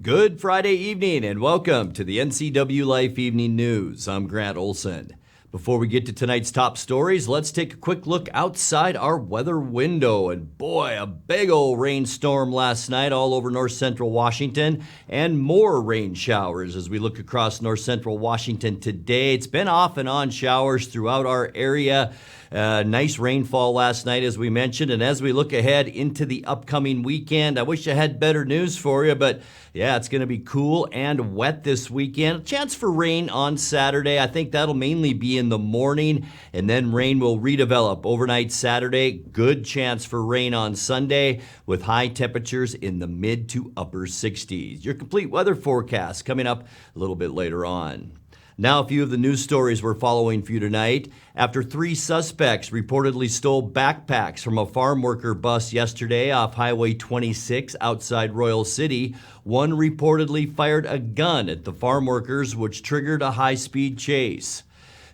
Good Friday evening and welcome to the NCWLIFE Evening News. I'm Grant Olson. Before we get to tonight's top stories, let's take a quick look outside our weather window. And boy, a big old rainstorm last night all over north central Washington, and more rain showers as we look across north central Washington today. It's been off and on showers throughout our area. Nice rainfall last night, as we mentioned. And as we look ahead into the upcoming weekend, I wish I had better news for you, but yeah, it's going to be cool and wet this weekend. A chance for rain on Saturday. I think that'll mainly be in the morning, and then rain will redevelop overnight Saturday. Good chance for rain on Sunday with high temperatures in the mid to upper 60s. Your complete weather forecast coming up a little bit later on. Now, a few of the news stories we're following for you tonight. After 3 suspects reportedly stole backpacks from a farm worker bus yesterday off Highway 26 outside Royal City, one reportedly fired a gun at the farm workers, which triggered a high-speed chase.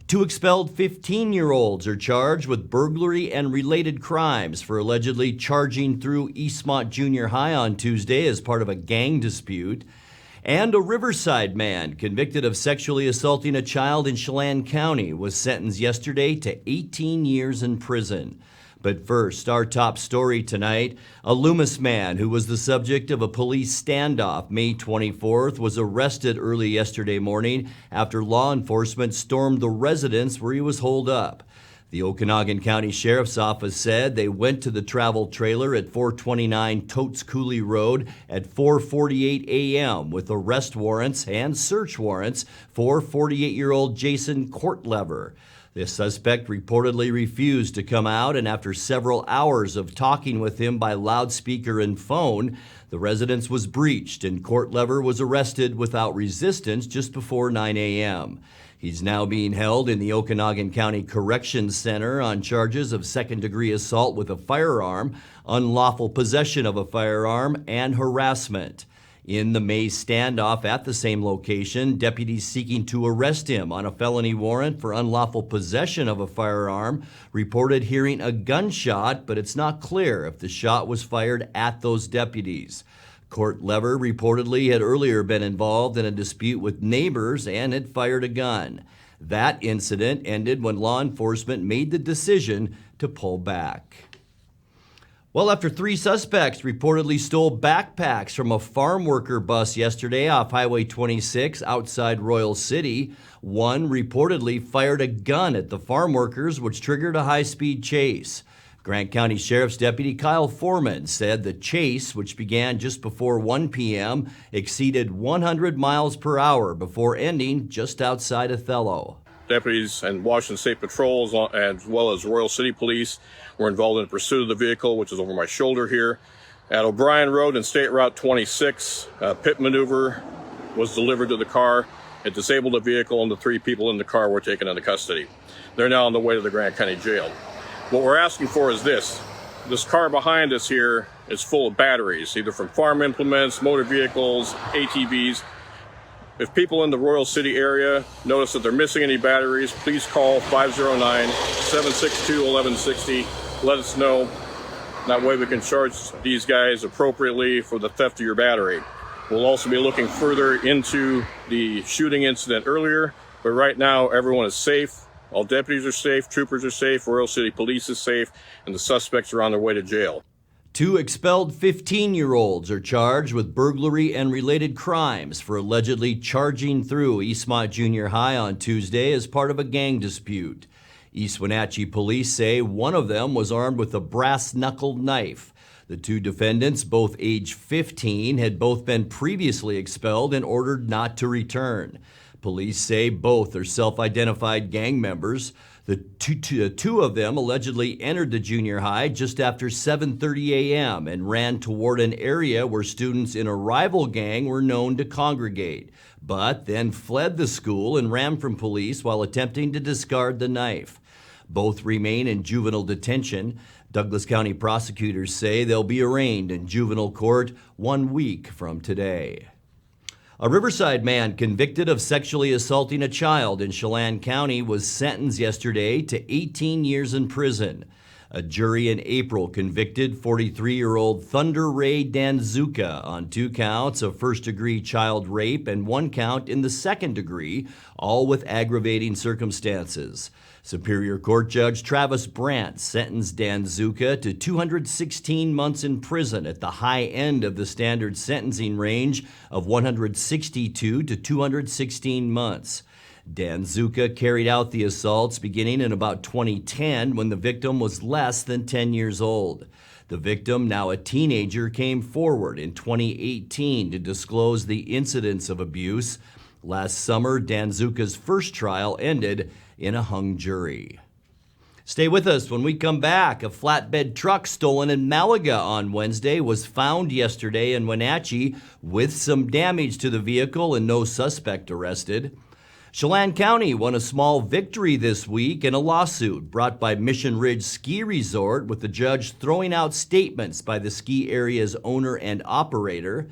2 expelled 15-year-olds are charged with burglary and related crimes for allegedly charging through Eastmont Junior High on Tuesday as part of a gang dispute. And a Riverside man convicted of sexually assaulting a child in Chelan County was sentenced yesterday to 18 years in prison. But first, our top story tonight, a Loomis man who was the subject of a police standoff May 24th was arrested early yesterday morning after law enforcement stormed the residence where he was holed up. The Okanagan County Sheriff's Office said they went to the travel trailer at 429 Totes Coulee Road at 4:48 a.m. with arrest warrants and search warrants for 48-year-old Jason Courtlever. The suspect reportedly refused to come out, and after several hours of talking with him by loudspeaker and phone, the residence was breached and Courtlever was arrested without resistance just before 9 a.m. He's now being held in the Okanagan County Corrections Center on charges of second-degree assault with a firearm, unlawful possession of a firearm, and harassment. In the May standoff at the same location, deputies seeking to arrest him on a felony warrant for unlawful possession of a firearm reported hearing a gunshot, but it's not clear if the shot was fired at those deputies. Courtlever reportedly had earlier been involved in a dispute with neighbors and had fired a gun. That incident ended when law enforcement made the decision to pull back. Well, after 3 suspects reportedly stole backpacks from a farm worker bus yesterday off Highway 26 outside Royal City, one reportedly fired a gun at the farm workers, which triggered a high-speed chase. Grant County Sheriff's Deputy Kyle Foreman said the chase, which began just before 1 p.m., exceeded 100 miles per hour before ending just outside Othello. Deputies and Washington State Patrols, as well as Royal City Police, were involved in the pursuit of the vehicle, which is over my shoulder here. At O'Brien Road and State Route 26, a pit maneuver was delivered to the car. It disabled the vehicle, and the 3 people in the car were taken into custody. They're now on the way to the Grant County Jail. What we're asking for is this. This car behind us here is full of batteries, either from farm implements, motor vehicles, ATVs. If people in the Royal City area notice that they're missing any batteries, please call 509-762-1160. Let us know. That way we can charge these guys appropriately for the theft of your battery. We'll also be looking further into the shooting incident earlier, but right now everyone is safe. All deputies are safe, troopers are safe, Royal City Police is safe, and the suspects are on their way to jail. 2 expelled 15-year-olds are charged with burglary and related crimes for allegedly charging through Eastmont Junior High on Tuesday as part of a gang dispute. East Wenatchee police say one of them was armed with a brass-knuckled knife. The 2 defendants, both age 15, had both been previously expelled and ordered not to return. Police say both are self-identified gang members. The two of them allegedly entered the junior high just after 7:30 a.m. and ran toward an area where students in a rival gang were known to congregate, but then fled the school and ran from police while attempting to discard the knife. Both remain in juvenile detention. Douglas County prosecutors say they'll be arraigned in juvenile court 1 week from today. A Riverside man convicted of sexually assaulting a child in Chelan County was sentenced yesterday to 18 years in prison. A jury in April convicted 43-year-old Thunder Ray Danzuka on 2 counts of first-degree child rape and 1 count in the second degree, all with aggravating circumstances. Superior Court Judge Travis Brandt sentenced Danzuka to 216 months in prison at the high end of the standard sentencing range of 162 to 216 months. Danzuka carried out the assaults beginning in about 2010 when the victim was less than 10 years old. The victim, now a teenager, came forward in 2018 to disclose the incidents of abuse. Last summer, Danzuka's first trial ended in a hung jury. Stay with us when we come back. A flatbed truck stolen in Malaga on Wednesday was found yesterday in Wenatchee with some damage to the vehicle and no suspect arrested. Chelan County won a small victory this week in a lawsuit brought by Mission Ridge Ski Resort, with the judge throwing out statements by the ski area's owner and operator.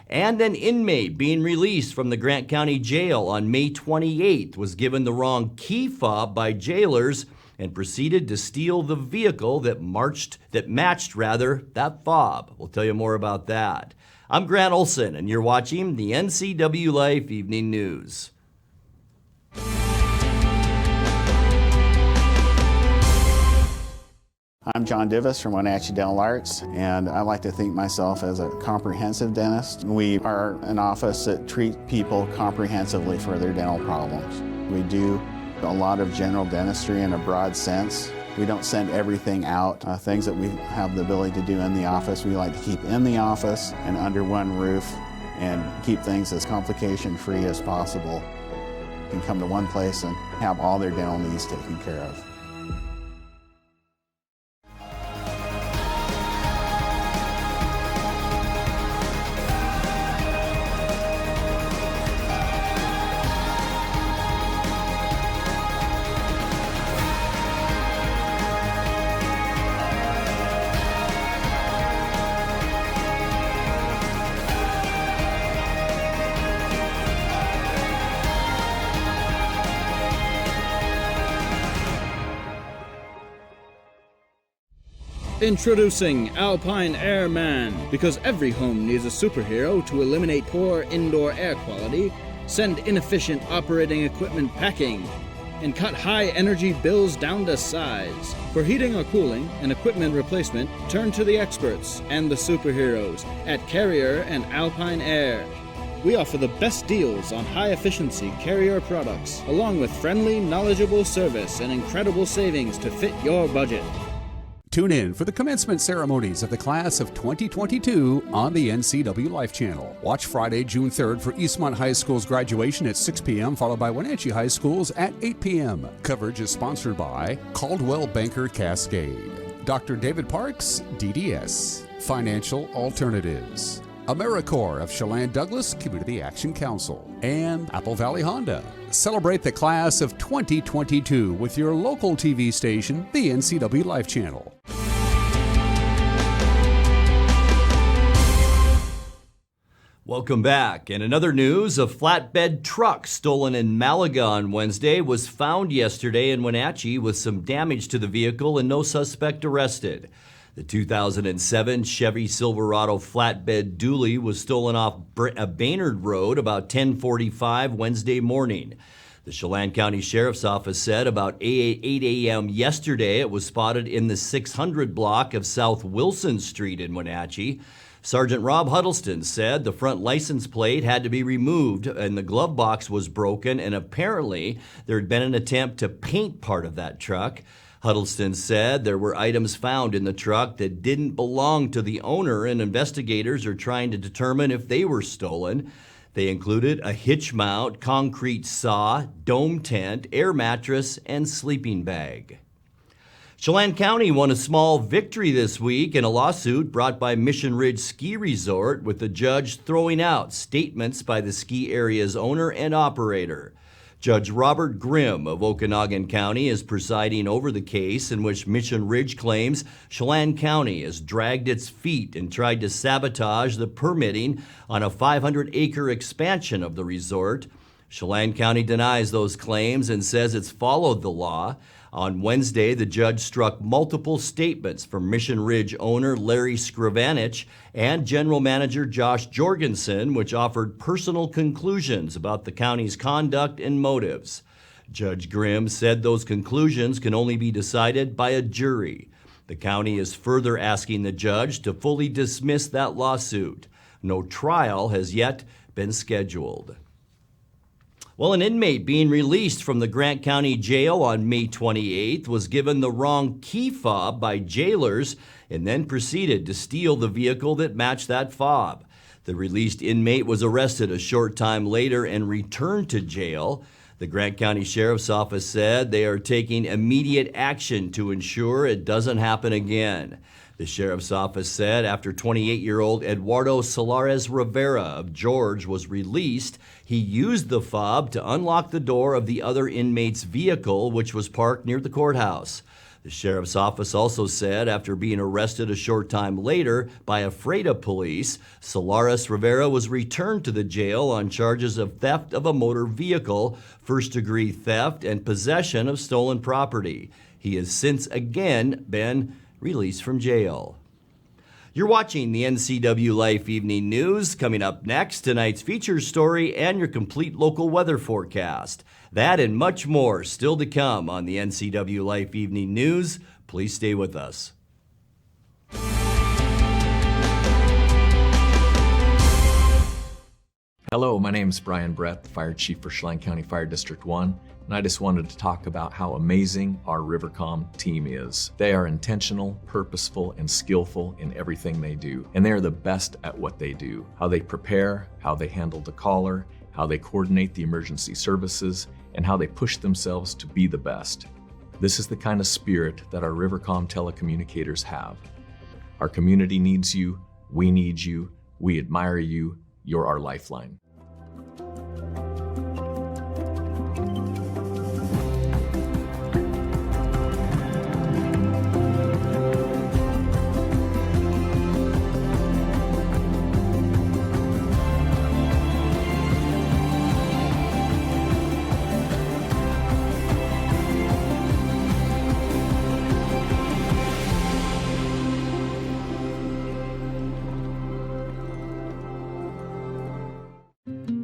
And an inmate being released from the Grant County Jail on May 28th was given the wrong key fob by jailers and proceeded to steal the vehicle that matched that fob. We'll tell you more about that. I'm Grant Olson, and you're watching the NCWLIFE Evening News. I'm John Divis from Wenatchee Dental Arts, and I like to think myself as a comprehensive dentist. We are an office that treats people comprehensively for their dental problems. We do a lot of general dentistry in a broad sense. We don't send everything out. Things that we have the ability to do in the office, we like to keep in the office and under one roof and keep things as complication-free as possible. You can come to one place and have all their dental needs taken care of. Introducing Alpine Airman. Because every home needs a superhero to eliminate poor indoor air quality, send inefficient operating equipment packing, and cut high energy bills down to size. For heating or cooling and equipment replacement, turn to the experts and the superheroes at Carrier and Alpine Air. We offer the best deals on high-efficiency Carrier products, along with friendly, knowledgeable service and incredible savings to fit your budget. Tune in for the commencement ceremonies of the class of 2022 on the NCWLIFE channel. Watch Friday, June 3rd for Eastmont High School's graduation at 6 p.m., followed by Wenatchee High School's at 8 p.m. Coverage is sponsored by Caldwell Banker Cascade, Dr. David Parks, DDS, Financial Alternatives, AmeriCorps of Chelan Douglas Community Action Council, and Apple Valley Honda. Celebrate the class of 2022 with your local TV station, the NCWLIFE channel. Welcome back. And in other news, a flatbed truck stolen in Malaga on Wednesday was found yesterday in Wenatchee with some damage to the vehicle and no suspect arrested. The 2007 Chevy Silverado flatbed dually was stolen off Baynard Road about 10:45 Wednesday morning. The Chelan County Sheriff's Office said about 8 a.m. yesterday it was spotted in the 600 block of South Wilson Street in Wenatchee. Sergeant Rob Huddleston said the front license plate had to be removed and the glove box was broken, and apparently there had been an attempt to paint part of that truck. Huddleston said there were items found in the truck that didn't belong to the owner, and investigators are trying to determine if they were stolen. They included a hitch mount, concrete saw, dome tent, air mattress, and sleeping bag. Chelan County won a small victory this week in a lawsuit brought by Mission Ridge Ski Resort, with the judge throwing out statements by the ski area's owner and operator. Judge Robert Grimm of Okanogan County is presiding over the case in which Mission Ridge claims Chelan County has dragged its feet and tried to sabotage the permitting on a 500-acre expansion of the resort. Chelan County denies those claims and says it's followed the law. On Wednesday, the judge struck multiple statements from Mission Ridge owner Larry Skrivanich and general manager Josh Jorgensen, which offered personal conclusions about the county's conduct and motives. Judge Grimm said those conclusions can only be decided by a jury. The county is further asking the judge to fully dismiss that lawsuit. No trial has yet been scheduled. Well, an inmate being released from the Grant County Jail on May 28th was given the wrong key fob by jailers and then proceeded to steal the vehicle that matched that fob. The released inmate was arrested a short time later and returned to jail. The Grant County Sheriff's Office said they are taking immediate action to ensure it doesn't happen again. The Sheriff's Office said after 28-year-old Eduardo Solares Rivera of George was released, he used the fob to unlock the door of the other inmate's vehicle, which was parked near the courthouse. The Sheriff's Office also said after being arrested a short time later by Ephrata police, Solares Rivera was returned to the jail on charges of theft of a motor vehicle, first-degree theft, and possession of stolen property. He has since again been released from jail. You're watching the NCWLIFE Evening News. Coming up next, tonight's feature story and your complete local weather forecast. That and much more still to come on the NCWLIFE Evening News. Please stay with us. Hello, my name is Brian Brett, the Fire Chief for Chelan County Fire District 1, and I just wanted to talk about how amazing our Rivercom team is. They are intentional, purposeful, and skillful in everything they do, and they are the best at what they do. How they prepare, how they handle the caller, how they coordinate the emergency services, and how they push themselves to be the best. This is the kind of spirit that our Rivercom telecommunicators have. Our community needs you, we need you, we admire you, you're our lifeline.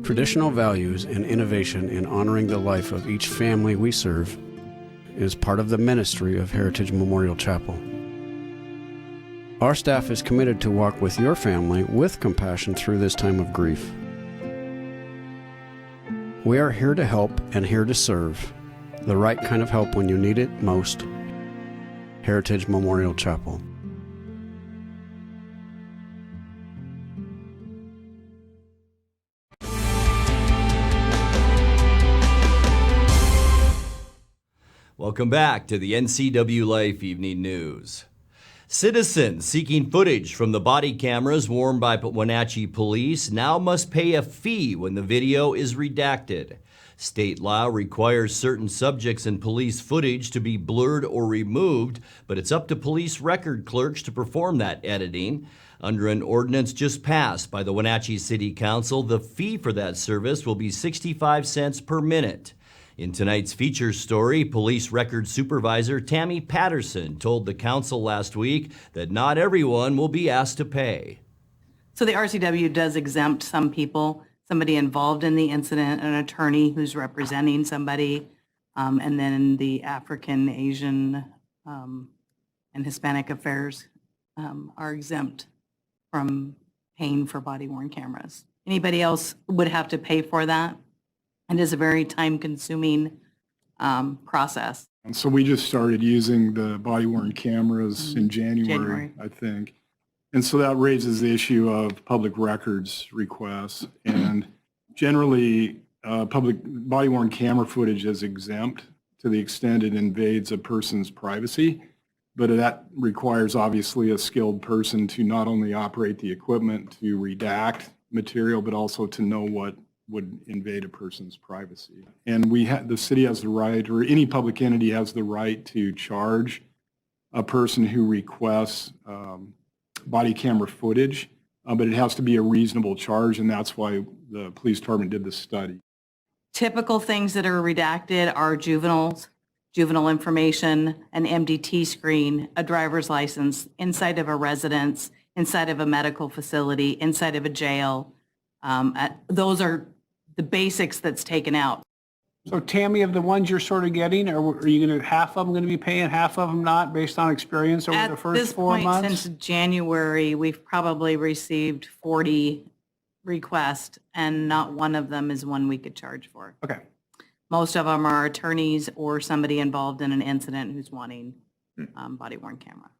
Traditional values and innovation in honoring the life of each family we serve is part of the ministry of Heritage Memorial Chapel. Our staff is committed to walk with your family with compassion through this time of grief. We are here to help and here to serve, the right kind of help when you need it most. Heritage Memorial Chapel. Welcome back to the NCWLIFE Evening News. Citizens seeking footage from the body cameras worn by Wenatchee police now must pay a fee when the video is redacted. State law requires certain subjects in police footage to be blurred or removed, but it's up to police record clerks to perform that editing. Under an ordinance just passed by the Wenatchee City Council, the fee for that service will be 65 cents per minute. In tonight's feature story, Police Record Supervisor Tammy Patterson told the council last week that not everyone will be asked to pay. So the RCW does exempt some people, somebody involved in the incident, an attorney who's representing somebody, and then the African, Asian, and Hispanic affairs are exempt from paying for body-worn cameras. Anybody else would have to pay for that. It is a very time-consuming process. And so we just started using the body-worn cameras in January, I think. And so that raises the issue of public records requests. And generally, public body-worn camera footage is exempt to the extent it invades a person's privacy. But that requires, obviously, a skilled person to not only operate the equipment to redact material, but also to know what would invade a person's privacy. And the city has the right, or any public entity has the right to charge a person who requests body camera footage, but it has to be a reasonable charge, and that's why the police department did this study. Typical things that are redacted are juveniles, juvenile information, an MDT screen, a driver's license, inside of a residence, inside of a medical facility, inside of a jail. Those are the basics that's taken out. So Tammy, of the ones you're sort of getting, are you going to, half of them going to be paying, half of them not, based on experience over the first 4 months? At this point, since January, we've probably received 40 requests, and not one of them is one we could charge for. Okay. Most of them are attorneys or somebody involved in an incident who's wanting body-worn camera.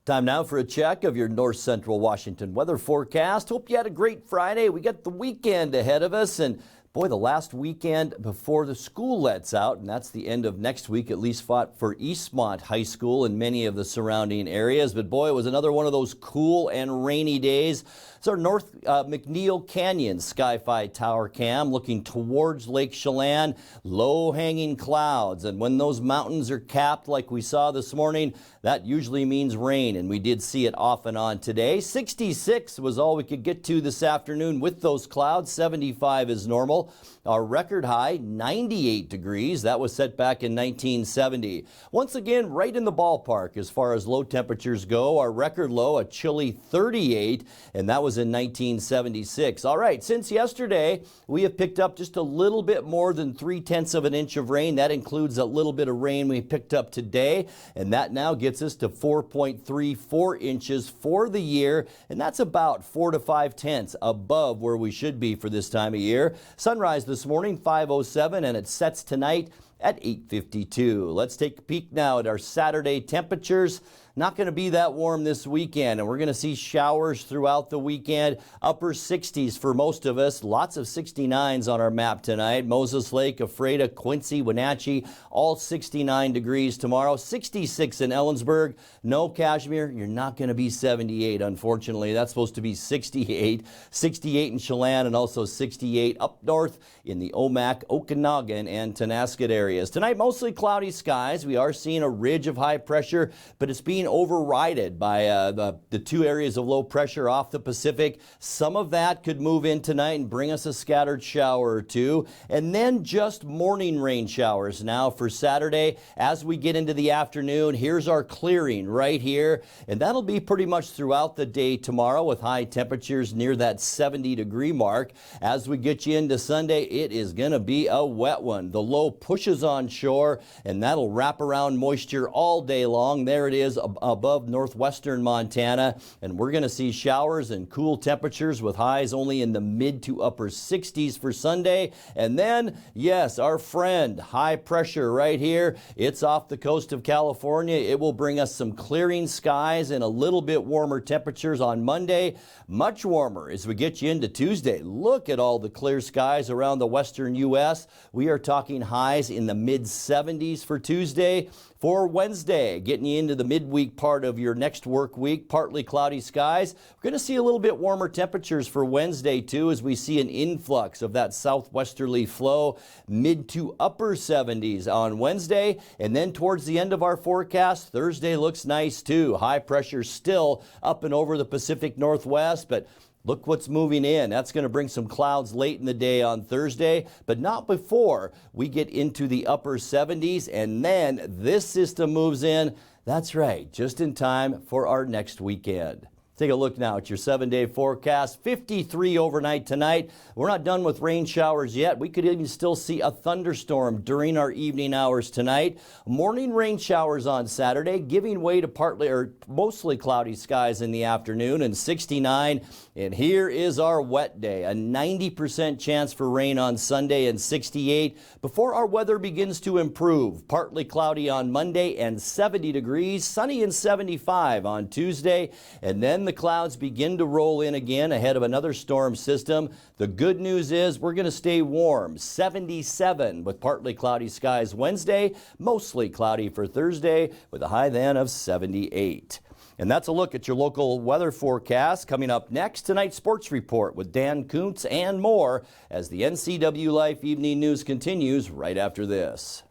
Time now for a check of your north central Washington weather forecast. Hope you had a great Friday. We got the weekend ahead of us, and boy, the last weekend before the school lets out, and that's the end of next week, at least for Eastmont High School and many of the surrounding areas. But boy, it was another one of those cool and rainy days. It's our North McNeil Canyon Sky-Fi Tower Cam looking towards Lake Chelan. Low-hanging clouds, and when those mountains are capped like we saw this morning, that usually means rain, and we did see it off and on today. 66 was all we could get to this afternoon with those clouds. 75 is normal. Our record high, 98 degrees. That was set back in 1970. Once again, right in the ballpark as far as low temperatures go. Our record low, a chilly 38, and that was in 1976. All right, since yesterday, we have picked up just a little bit more than 3/10 of an inch of rain. That includes a little bit of rain we picked up today, and that now gets us to 4.34 inches for the year, and that's about 4 to 5/10 above where we should be for this time of year. Sunrise this morning, 5:07, and it sets tonight at 8:52. Let's take a peek now at our Saturday temperatures. Not going to be that warm this weekend, and we're going to see showers throughout the weekend. Upper 60s for most of us. Lots of 69s on our map tonight. Moses Lake, Ephrata, Quincy, Wenatchee, all 69 degrees tomorrow. 66 in Ellensburg. No, Kashmir, you're not going to be 78, unfortunately. That's supposed to be 68. 68 in Chelan, and also 68 up north in the Omak, Okanagan, and Tonasket areas. Tonight, mostly cloudy skies. We are seeing a ridge of high pressure, but it's being overridden by the two areas of low pressure off the Pacific. Some of that could move in tonight and bring us a scattered shower or two. And then just morning rain showers now for Saturday. As we get into the afternoon, here's our clearing right here. And that'll be pretty much throughout the day tomorrow with high temperatures near that 70-degree mark. As we get you into Sunday, it is going to be a wet one. The low pushes on shore, and that'll wrap around moisture all day long. There it is above northwestern Montana, and we're going to see showers and cool temperatures with highs only in the mid to upper 60s for Sunday. And then, yes, our friend, high pressure right here. It's off the coast of California. It will bring us some clearing skies and a little bit warmer temperatures on Monday. Much warmer as we get you into Tuesday. Look at all the clear skies around the western U.S. We are talking highs in the mid 70s for Tuesday. For Wednesday, getting you into the midweek part of your next work week, partly cloudy skies. We're going to see a little bit warmer temperatures for Wednesday, too, as we see an influx of that southwesterly flow, mid to upper 70s on Wednesday. And then towards the end of our forecast, Thursday looks nice, too. High pressure still up and over the Pacific Northwest, but look what's moving in. That's going to bring some clouds late in the day on Thursday, but not before we get into the upper 70s. And then this system moves in. That's right, just in time for our next weekend. Take a look now at your 7-day forecast. 53 overnight tonight. We're not done with rain showers yet. We could even still see a thunderstorm during our evening hours tonight. Morning rain showers on Saturday, giving way to partly or mostly cloudy skies in the afternoon, and 69. And here is our wet day. A 90% chance for rain on Sunday and 68 before our weather begins to improve. Partly cloudy on Monday and 70 degrees. Sunny and 75 on Tuesday. And then the clouds begin to roll in again ahead of another storm system. The good news is we're going to stay warm. 77 with partly cloudy skies Wednesday, mostly cloudy for Thursday with a high then of 78. And that's a look at your local weather forecast. Coming up next, tonight's sports report with Dan Kuntz and more as the NCWLIFE Evening News continues right after this.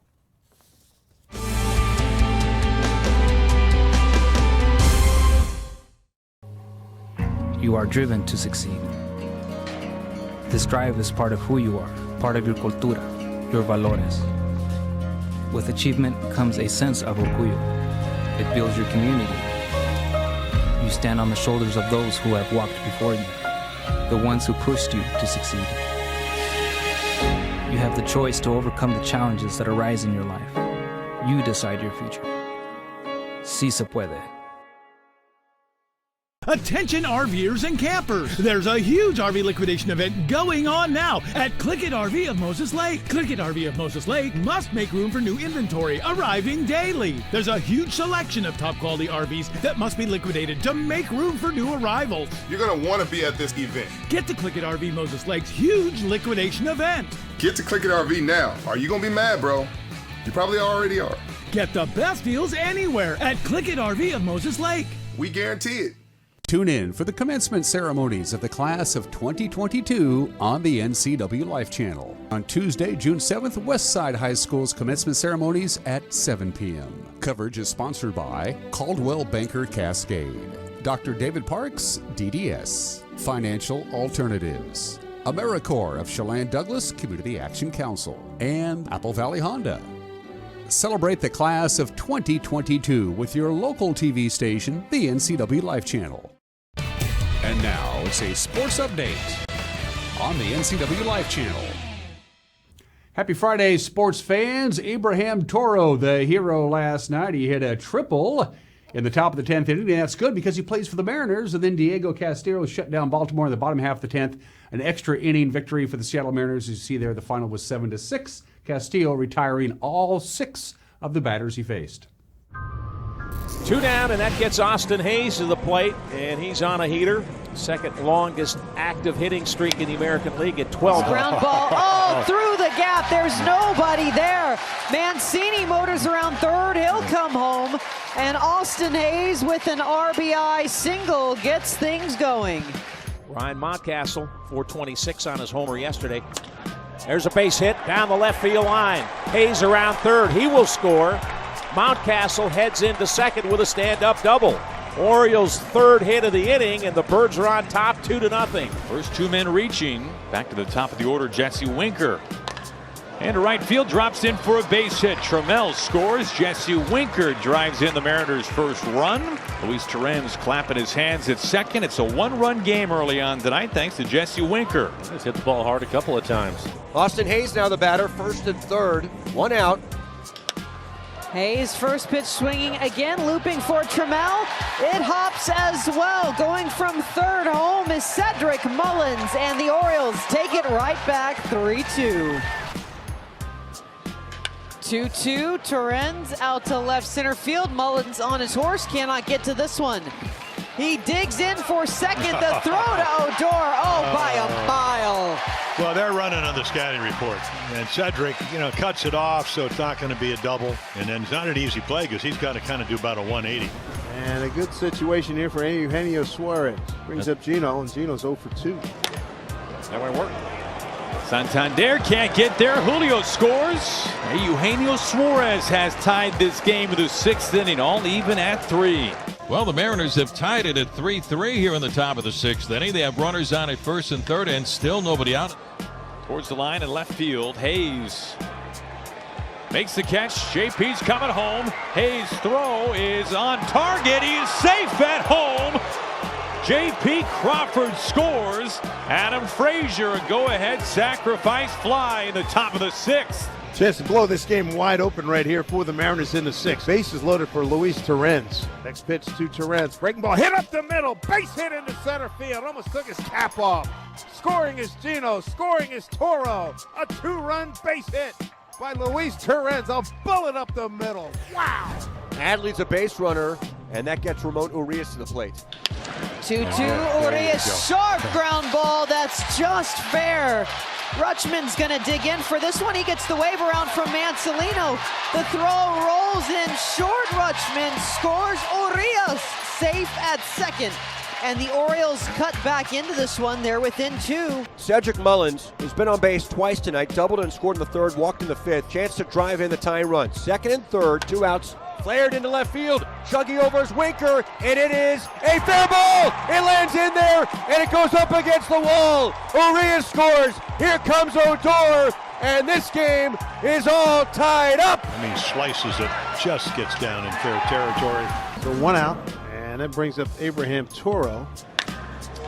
You are driven to succeed. This drive is part of who you are, part of your cultura, your valores. With achievement comes a sense of orgullo. It builds your community. You stand on the shoulders of those who have walked before you, the ones who pushed you to succeed. You have the choice to overcome the challenges that arise in your life. You decide your future. Sí se puede. Attention RVers and campers! There's a huge RV liquidation event going on now at Click It RV of Moses Lake. Click It RV of Moses Lake must make room for new inventory arriving daily. There's a huge selection of top quality RVs that must be liquidated to make room for new arrivals. You're going to want to be at this event. Get to Click It RV Moses Lake's huge liquidation event. Get to Click It RV now. Are you going to be mad, bro? You probably already are. Get the best deals anywhere at Click It RV of Moses Lake. We guarantee it. Tune in for the commencement ceremonies of the class of 2022 on the NCWLIFE channel. On Tuesday, June 7th, Westside High School's commencement ceremonies at 7 p.m. Coverage is sponsored by Caldwell Banker Cascade, Dr. David Parks, DDS, Financial Alternatives, AmeriCorps of Chelan Douglas Community Action Council, and Apple Valley Honda. Celebrate the class of 2022 with your local TV station, the NCWLIFE channel. And now it's a sports update on the NCWLIFE channel. Happy Friday, sports fans. Abraham Toro, the hero last night. He hit a triple in the top of the 10th inning, and that's good because he plays for the Mariners. And then Diego Castillo shut down Baltimore in the bottom half of the 10th. An extra inning victory for the Seattle Mariners. As you see there, the final was 7-6. Castillo retiring all 6 of the batters he faced. 2 down, and that gets Austin Hayes to the plate, and he's on a heater. Second longest active hitting streak in the American League at 12. Ground ball, through the gap. There's nobody there. Mancini motors around third. He'll come home. And Austin Hayes with an RBI single gets things going. Ryan Mountcastle, 426 on his homer yesterday. There's a base hit down the left field line. Hayes around third. He will score. Mountcastle heads into second with a stand-up double. Orioles' third hit of the inning, and the Birds are on top 2-0. First 2 men reaching. Back to the top of the order, Jesse Winker. And to right field, drops in for a base hit. Trammell scores. Jesse Winker drives in the Mariners' first run. Luis Torrens clapping his hands at second. It's a 1-run game early on tonight thanks to Jesse Winker. He's hit the ball hard a couple of times. Austin Hayes now the batter, first and third. 1 out. Hayes first pitch swinging again, looping for Trammell. It hops as well. Going from third home is Cedric Mullins, and the Orioles take it right back 3-2. 2-2, Torrens out to left center field. Mullins on his horse, cannot get to this one. He digs in for second, the throw to Odor, by a mile. Well, they're running on the scouting report, and Cedric, cuts it off, so it's not going to be a double. And then it's not an easy play because he's got to kind of do about a 180. And a good situation here for Eugenio Suarez. Brings up Gino, and Gino's 0 for 2. That might work. Santander can't get there. Julio scores. Eugenio Suarez has tied this game to the 6th inning, all even at 3. Well, the Mariners have tied it at 3-3 here in the top of the 6th inning. They have runners on at first and third, and still nobody out. Towards the line in left field, Hayes makes the catch. JP's coming home. Hayes' throw is on target. He is safe at home. JP Crawford scores. Adam Frazier, a go-ahead sacrifice fly in the top of the 6th. Chance to blow this game wide open right here for the Mariners in the 6th. Bases loaded for Luis Torrens. Next pitch to Torrens. Breaking ball hit up the middle. Base hit into center field. Almost took his cap off. Scoring is Gino. Scoring is Toro. A 2-run base hit by Luis Torrens. A bullet up the middle. Wow. Adley's a base runner, and that gets Ramon Urias to the plate. 2-2, Urias, sharp ground ball. That's just fair. Rutschman's going to dig in for this one. He gets the wave around from Mancelino. The throw rolls in short. Rutschman scores. Urias safe at second. And the Orioles cut back into this one. They're within 2. Cedric Mullins, who's been on base twice tonight, doubled and scored in the 3rd, walked in the 5th. Chance to drive in the tying run. 2nd and 3rd, 2 outs Flared into left field. Chugging over is Winker, and it is a fair ball. It lands in there, and it goes up against the wall. Urias scores. Here comes Odor, and this game is all tied up. I mean, slices it, just gets down in fair territory. So 1 out, and that brings up Abraham Toro.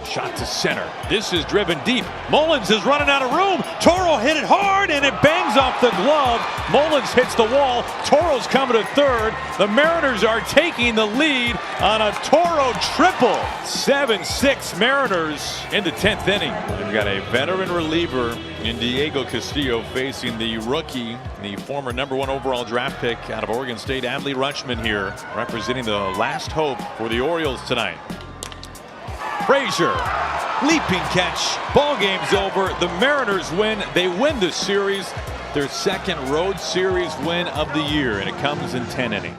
Shot to center. This is driven deep. Mullins is running out of room. Toro hit it hard, and it bangs off the glove. Mullins hits the wall. Toro's coming to third. The Mariners are taking the lead on a Toro triple. 7-6 Mariners in the 10th inning. They've got a veteran reliever in Diego Castillo facing the rookie, the former #1 overall draft pick out of Oregon State, Adley Rutschman here, representing the last hope for the Orioles tonight. Frazier, leaping catch. Ball game's over. The Mariners win. They win the series, their second road series win of the year, and it comes in 10 innings.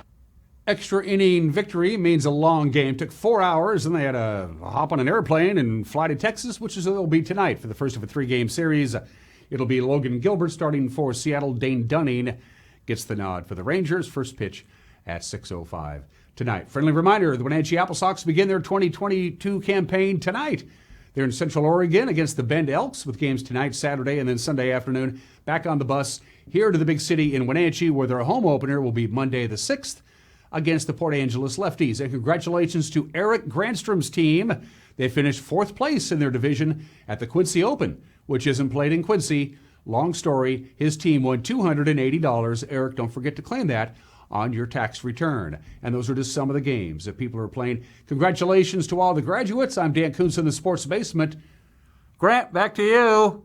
Extra inning victory means a long game. Took 4 hours, and they had to hop on an airplane and fly to Texas, which is it'll be tonight for the first of a 3-game series. It'll be Logan Gilbert starting for Seattle. Dane Dunning gets the nod for the Rangers. First pitch at 6:05 tonight. Friendly reminder, the Wenatchee Apple Sox begin their 2022 campaign tonight. They're in Central Oregon against the Bend Elks with games tonight, Saturday, and then Sunday afternoon. Back on the bus here to the big city in Wenatchee, where their home opener will be Monday the 6th against the Port Angeles Lefties. And congratulations to Eric Grandstrom's team. They finished 4th place in their division at the Quincy Open, which isn't played in Quincy. Long story, his team won $280. Eric, don't forget to claim that on your tax return. And those are just some of the games that people are playing. Congratulations to all the graduates. I'm Dan Kuntz in the Sports Basement. Grant, back to you.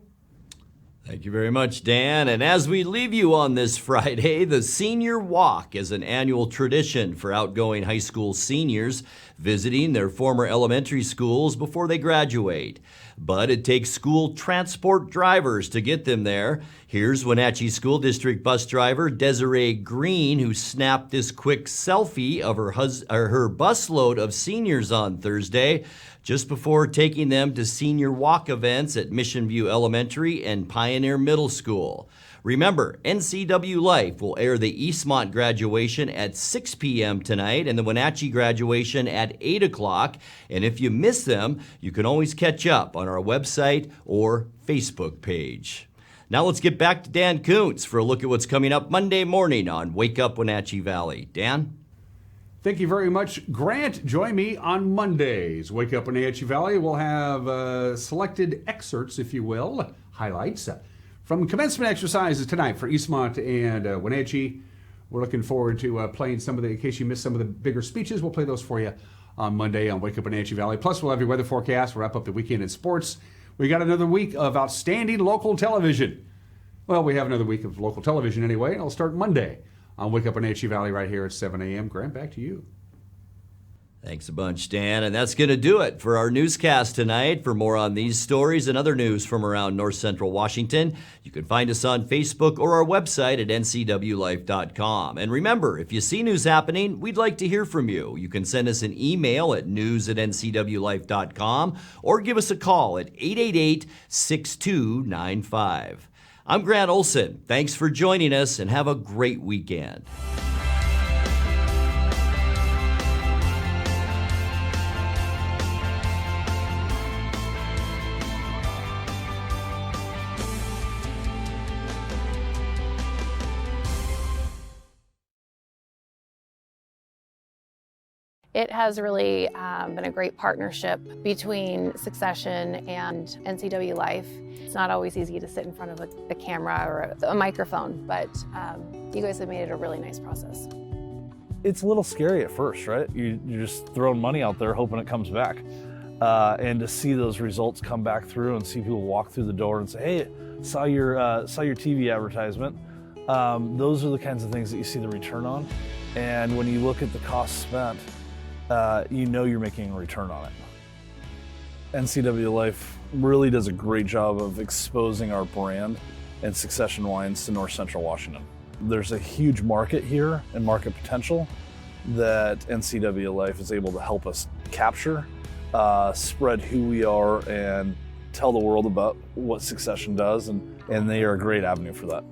Thank you very much, Dan. And as we leave you on this Friday, the Senior Walk is an annual tradition for outgoing high school seniors visiting their former elementary schools before they graduate. But it takes school transport drivers to get them there. Here's Wenatchee School District bus driver Desiree Green, who snapped this quick selfie of her busload of seniors on Thursday, just before taking them to senior walk events at Mission View Elementary and Pioneer Middle School. Remember, NCWLIFE will air the Eastmont graduation at 6 p.m. tonight and the Wenatchee graduation at 8 o'clock. And if you miss them, you can always catch up on our website or Facebook page. Now let's get back to Dan Kuntz for a look at what's coming up Monday morning on Wake Up Wenatchee Valley. Dan? Thank you very much, Grant. Join me on Mondays. Wake Up Wenatchee Valley. We'll have selected excerpts, if you will, highlights from commencement exercises tonight for Eastmont and Wenatchee. We're looking forward to playing some of the, in case you missed some of the bigger speeches, we'll play those for you on Monday on Wake Up Wenatchee Valley. Plus, we'll have your weather forecast. We'll wrap up the weekend in sports. We got another week of outstanding local television. Well, we have another week of local television anyway. I'll start Monday on Wake Up Wenatchee Valley right here at 7 a.m. Grant, back to you. Thanks a bunch, Dan. And that's going to do it for our newscast tonight. For more on these stories and other news from around North Central Washington, you can find us on Facebook or our website at ncwlife.com. And remember, if you see news happening, we'd like to hear from you. You can send us an email at news@ncwlife.com or give us a call at 888-6295. I'm Grant Olson. Thanks for joining us and have a great weekend. It has really been a great partnership between Succession and NCWLIFE. It's not always easy to sit in front of a camera or a microphone, but you guys have made it a really nice process. It's a little scary at first, right? You're just throwing money out there hoping it comes back. And to see those results come back through and see people walk through the door and say, hey, saw your TV advertisement. Those are the kinds of things that you see the return on. And when you look at the cost spent, you know you're making a return on it. NCWLIFE really does a great job of exposing our brand and Succession wines to North Central Washington. There's a huge market here and market potential that NCWLIFE is able to help us capture, spread who we are, and tell the world about what Succession does, and they are a great avenue for that.